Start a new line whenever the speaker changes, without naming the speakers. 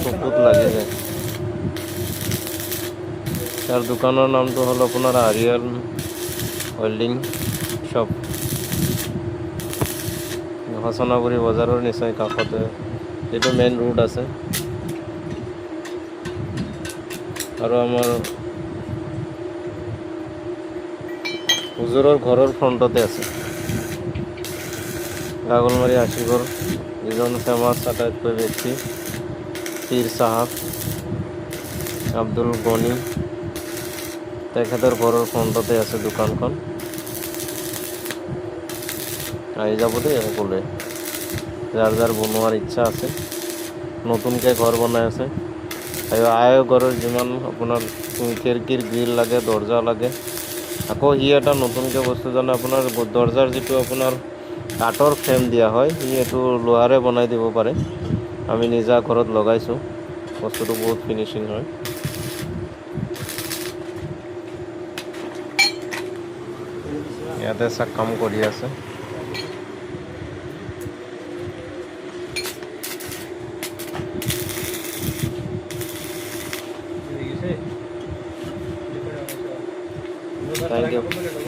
চকুত লাগি যায়। তাৰ দোকানৰ নামটো হ'ল আপোনাৰ আৰিয়ান ৱেল্ডিং শ্বপ। হাছনাগুৰি বজাৰৰ নিচেই কাষতে এইটো মেইন ৰোড আছে। আৰু আমাৰ হুজুৰৰ ঘৰৰ ফ্ৰণ্টতে আছে। গাগলমাৰী আশিকৰ যিজন ফেমাছ আটাইতকৈ ব্যক্তি পীৰ চাহাব আব্দুল গনি, তেখেতৰ ঘৰৰ ফ্ৰণ্টতে আছে দোকানখন। আহি যাব দেই সকলোৱে, যাৰ যাৰ বনোৱাৰ ইচ্ছা আছে, নতুনকৈ ঘৰ বনাই আছে। আৰু ঘৰৰ যিমান আপোনাৰ খিৰিকীৰ গ্ৰিল লাগে, দৰ্জা লাগে, আকৌ সি এটা নতুনকৈ বস্তু জানে, আপোনাৰ দৰ্জাৰ যিটো আপোনাৰ কাঠৰ ফ্ৰেম দিয়া হয়, সি এইটো লোহাৰে বনাই দিব পাৰে। আমি নিজা ঘৰত লগাইছোঁ, বস্তুটো বহুত ফিনিচিং হয়। ইয়াতে চাক কাম কৰি আছে। Thank you.